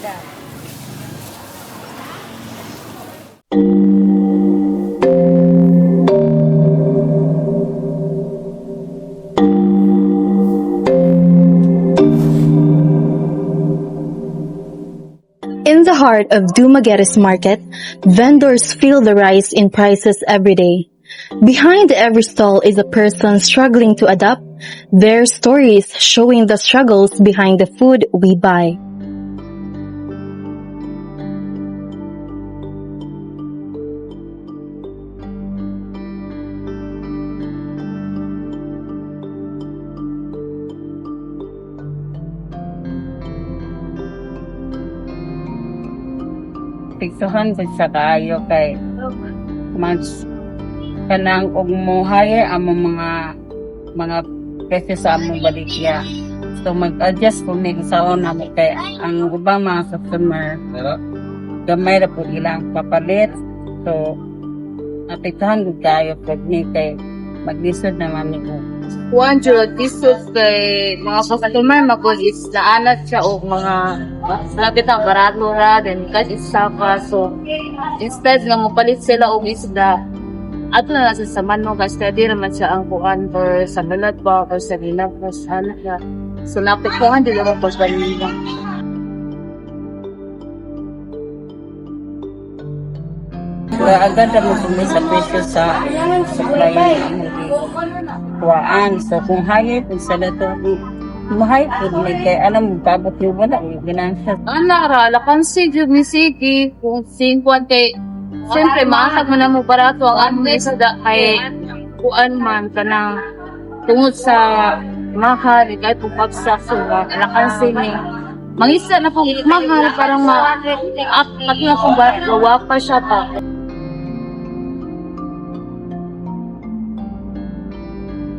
In the heart of Dumaguetes Market, vendors feel the rise in prices every day. Behind every stall is a person struggling to adapt, their stories showing the struggles behind the food we buy. Tiktuhan sa kaayo kay mas kanang og mo hire ang mga presyo sa among balikya. So mag-adjust po mi sa una mo kay ang ubang mga customer gamay ra po ilang papalit. So tiktuhan gud kayo pag ni kay maglisod naman ni ko. Kuan jud disod kay mga customer magod is naanat siya og mga lapit ang barato ra then kasi isa pa so instead nga mopalit sila og isda ato na sa manok kasi di naman siya ang kuan or sa balat ba or sa dilag or sa anak so lapit kuan di naman po sa balila. Agad mo kung sa presyo sa supply kuwaan. So kung high kung sa dato mahay po may kay alam mo babot yung wala ginansya. Ra lakansi jud ni sige kung 50 kay siyempre maahag man mo barato ang among isda kay kuan man kanang tungod sa mahal kay pagpagsak so lakansi ni mangisa na po mahal parang pati na po gawa pa siya pa.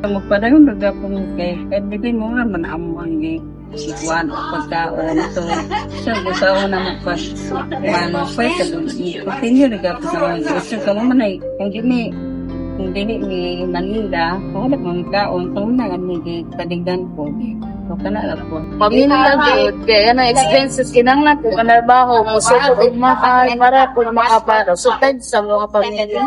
Magpadayon baga po kay bigay mo nga man amo ang ikuan o pagkaon. So gusto na magpas ano pwede doon continue nagapos sa mga gusto ka mo man ay kung dili ni Manila kung wala mga kaon so na ni kadigdan po so kana lang po Pamilya gud kaya na expenses kinahanglan ko kanarbaho mo sukod og mahal para po makaparo so sa mga pamilya.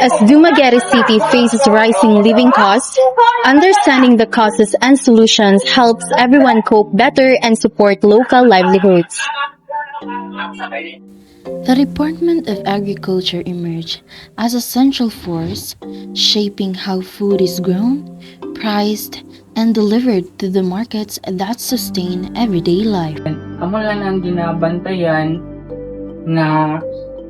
As Dumaguete City faces rising living costs, understanding the causes and solutions helps everyone cope better and support local livelihoods. The Department of Agriculture emerged as a central force, shaping how food is grown, priced, and delivered to the markets that sustain everyday life. Amo lang ang ginabantayan na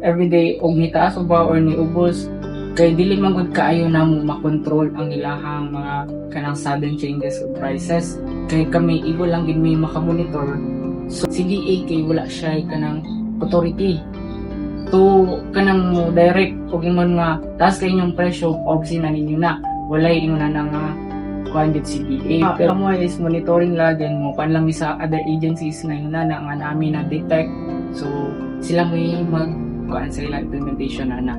everyday og nitaas ba or ni ubos kay dili man gud kaayo namo makontrol ang ilahang mga kanang sudden changes of prices kay kami igo lang gid may makamonitor so CDA kay wala siya kanang authority to kanang mo direct og ingon nga taas kay inyong presyo obsi na ninyo na walay ingon na nga kuan gid CDA pero mo is monitoring lang din mo kan lang sa other agencies na yun na nga namin na detect so sila may sa implementation na.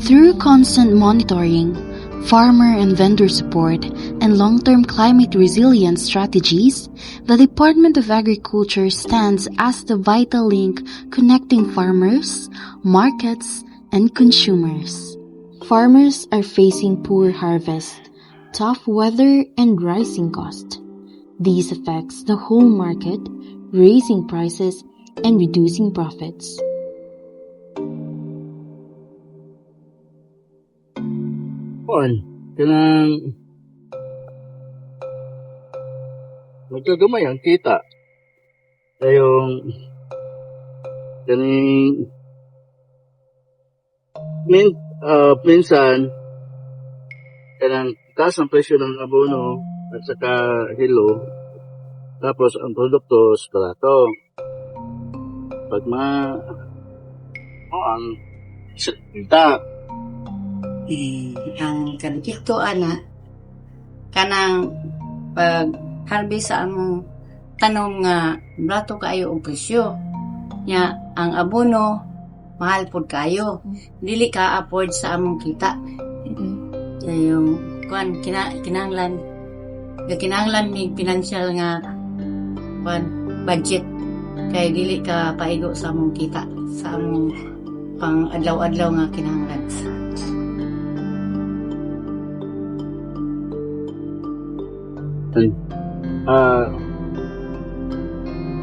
Through constant monitoring, farmer and vendor support, and long-term climate resilience strategies, the Department of Agriculture stands as the vital link connecting farmers, markets, and consumers. Farmers are facing poor harvest, tough weather, and rising cost. These affects the whole market, raising prices and reducing profits. Kanang magkagamay ang kita yung kaning minsan kanang taas ang presyo ng abono at saka hilo tapos ang produkto barato pag ang kita ang kantikto ana kanang pag harvest sa among tanong nga brato kayo og presyo nya ang abono mahal pud kayo dili ka afford sa among kita yung kuan kinahanglan ni financial nga kuan budget kay dili ka paigo sa among kita sa among pang adlaw-adlaw nga kinahanglan.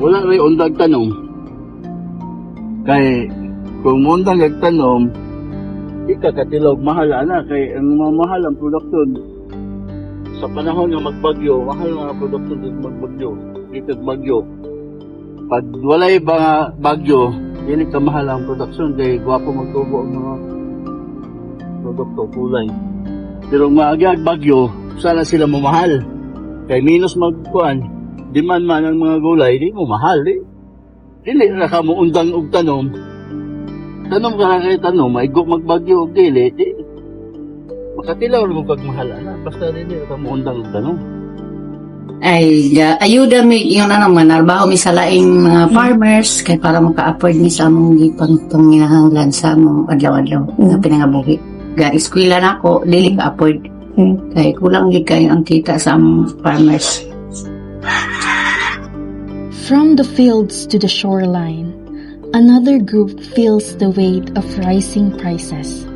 Wala rin undag tanong. Kay kung undag nagtanong, ikatilog mahal na kay ang mahal ang produksyon sa panahon ng magbagyo, mahal nga produksyon dito magbagyo, dito bagyo. Pag walay ba bagyo, hindi ka mahal ang produksyon kay gwapo magtubo ang mga produkto kulay. Pero maagag bagyo, sana sila mamahal. Kay minus magkuan, demand man ang mga gulay, di mo mahal, di. Dili na ka mo undang og tanom. Tanom ka na kay tanom, maigok magbagyo og dili, di. Makatilaw mo pagmahal na, basta dili ka mo undang og tanom. Ay, ayuda mi yung manarbaho mi sa laing mga farmers kay para maka-afford mi sa among gipang panginahanglan sa among adlaw-adlaw nga pinangabuhi. Ga eskwela na ako, dili ka afford. Kay kulang gid kayo ang kita sa among farmers. From the fields to the shoreline, another group feels the weight of rising prices.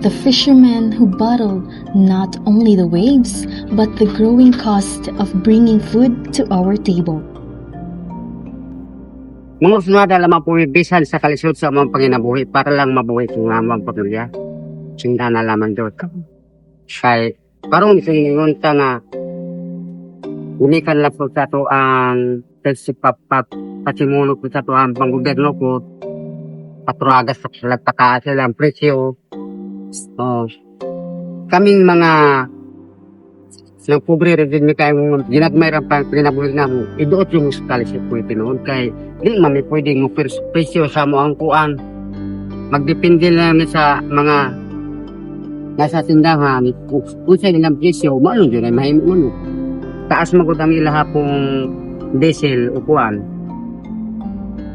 The fishermen who battle not only the waves, but the growing cost of bringing food to our table. Mga sunada lamang po bisan sa kalisod sa mga panginabuhi para lang mabuhay kung amang pamilya. Sinda na lamang doon. Kaya parang sinunta nga unikan lang po sa ito ang pasimuno po sa ito ang panggoberno ko patruagas sa kalagtakaan sila ang presyo. Kaming mga ng pobre rin mi kayo ginagmayran pa pinabuhi na mo idoot yung scholarship po itinuod kay di mami pwedeng presyo sa mo ang kuan magdepende lang sa mga nasa tindahan usay nilang presyo maalong dyan ay mahimik mo taas magod ang ilaha pong diesel o kuan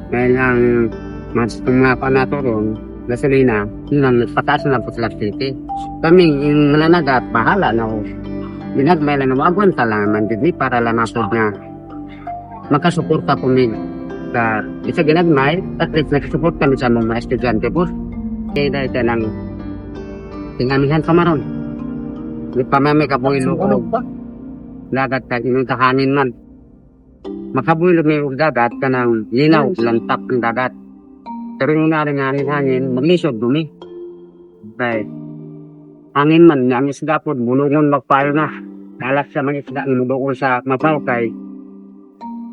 kaya lang mas mga panatoron gasolina yun pataas na po sila city kaming yung mananagat bahala na ako binagmay lang na magwanta lang man din para lang ako na makasuporta po min sa isa ginagmay at least nakasupport kami sa mga estudyante po kaya dahil ka ng tingamihan ka maron may pamamay ka po ilukog dagat ka inong kahanin man makabuilo may dagat ka ng linaw lantak ng dagat pero yung naring hangin maglisod dumi right hangin man ang isda po bulungon magpayo na alas sa mga isda inubukol sa mapaw kay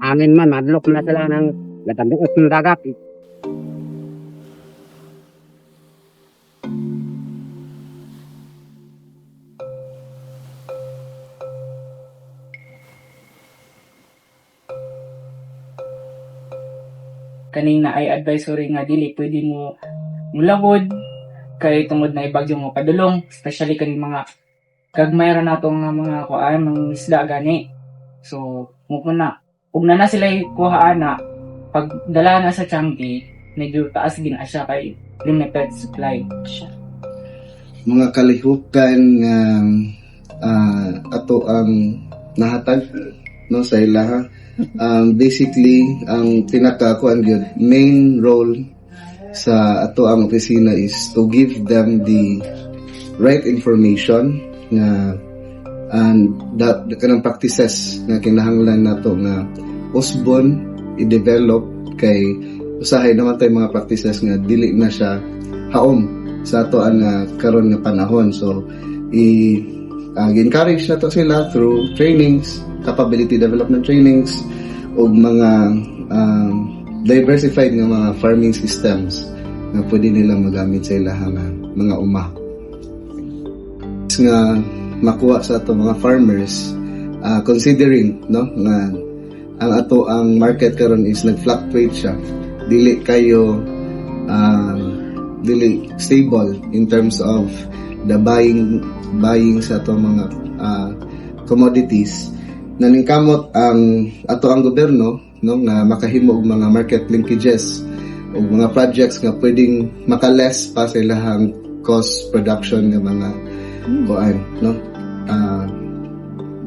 hangin man madlok na sila ng latandukot ng dagat kanina ay advisory nga dili pwede mo mulagod kay tungod na ibagyo mo padulong especially kani mga gagmay ra nato nga mga kuan ng isda gani so mo na ug na sila kuha na pag dala na sa Changi medyo taas gina siya kay limited supply siya mga kalihukan nga ato ang nahatag no sa ilaha. Basically ang pinaka-kuan gyud main role sa ato ang opisina is to give them the right information nga and the kanang practices nga kinahanglan nato nga usbon i-develop kay usahay naman tay mga practices nga dili na siya haom sa ato ang karon nga panahon so encourage na to sila through trainings, capability development trainings o mga diversified nga mga farming systems na pwede nilang magamit sa ilahang mga uma. Nga makuha sa ato mga farmers considering no nga ang ato ang market karon is nag-fluctuate siya. Dili kayo dili stable in terms of the buying sa ato mga commodities naningkamot ang ato ang gobyerno no nga makahimo og mga market linkages og mga projects nga pwedeng makaless pa sa ilahang cost production nga mga kuan no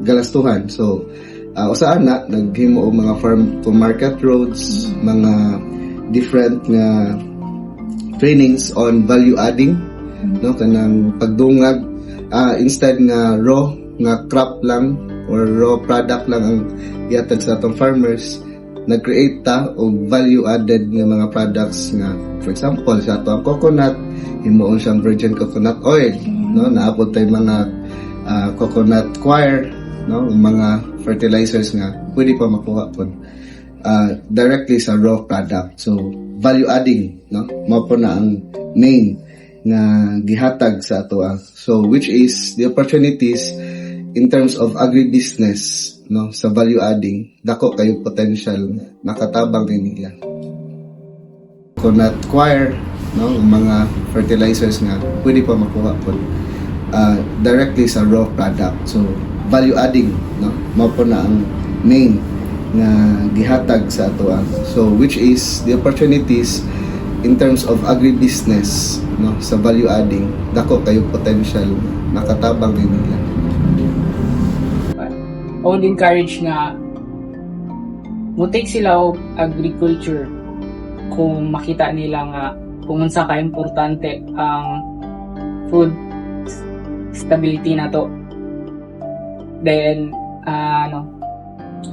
galastuhan so Usa na naghimo og mga farm to market roads, mga different nga trainings on value adding, no, kanang pagdungag instead nga raw nga crop lang or raw product lang ang ihatag sa atong farmers, nag-create ta og value added nga mga products nga, for example sa ato ang coconut, himuon siyang virgin coconut oil, no, naabot tay mga coconut coir, no, mga fertilizers nga pwede pa makuha pod directly sa raw product. So value adding, no, mao po na ang main nga gihatag sa ato. So which is the opportunities in terms of agribusiness, no, sa value adding, dako kayo potential nakatabang rin nila. Coconut coir, no, mga fertilizers nga pwede pa makuha pod directly sa raw product. So value adding, no, mao po na ang main nga gihatag sa ato. So which is the opportunities in terms of agribusiness, no, sa value adding, dako kayo potential nakatabang rin nila. I would encourage nga mutik sila og agriculture kung makita nila nga kung unsa ka importante ang food stability na to. Then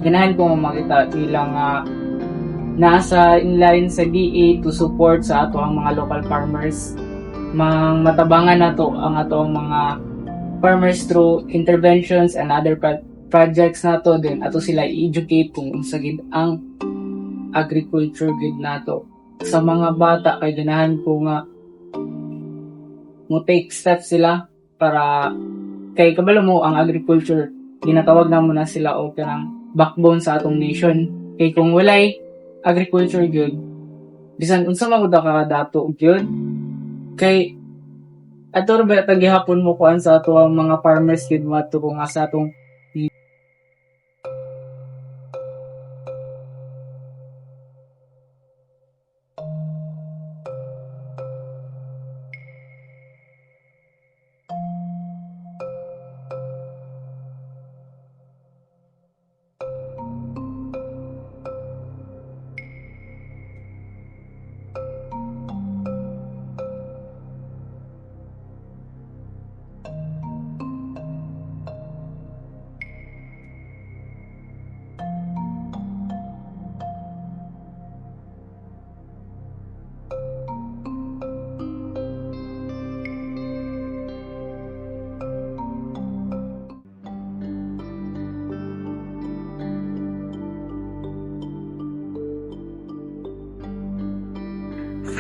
ganahan ko makita nila nga nasa inline sa DA to support sa ato ang mga local farmers. Matabangan na to ang ato ang mga farmers through interventions and other projects na to. Then ato sila i-educate kung unsa gid ang agriculture gid nato sa mga bata. Kay ganahan ko nga mo take steps sila para kay kabalo mo ang agriculture, ginatawag na mo na sila o kanang backbone sa atong nation. Kay kung walay agriculture gyud, bisan unsa man ka dato gyud, kay ato ba tagihapon mo kuan sa ato ang mga farmers gyud mato kung sa atong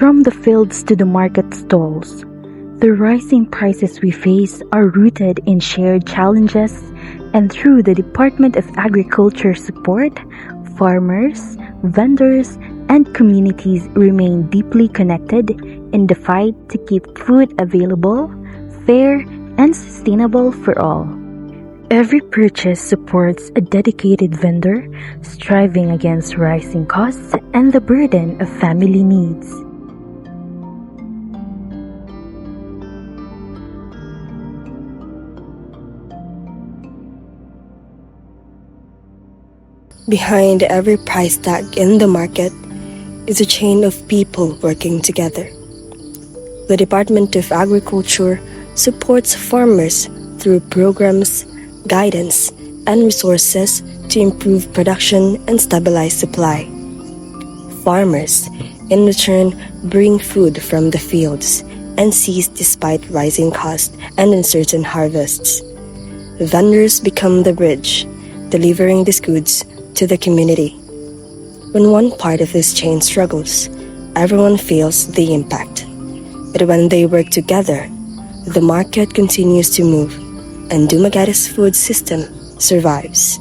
From the fields to the market stalls, the rising prices we face are rooted in shared challenges, and through the Department of Agriculture support, farmers, vendors, and communities remain deeply connected in the fight to keep food available, fair, and sustainable for all. Every purchase supports a dedicated vendor striving against rising costs and the burden of family needs. Behind every price tag in the market is a chain of people working together. The Department of Agriculture supports farmers through programs, guidance, and resources to improve production and stabilize supply. Farmers, in return, bring food from the fields and seize despite rising costs and uncertain harvests. Vendors become the bridge, delivering these goods to the community. When one part of this chain struggles, everyone feels the impact. But when they work together, the market continues to move and Dumagueta's food system survives.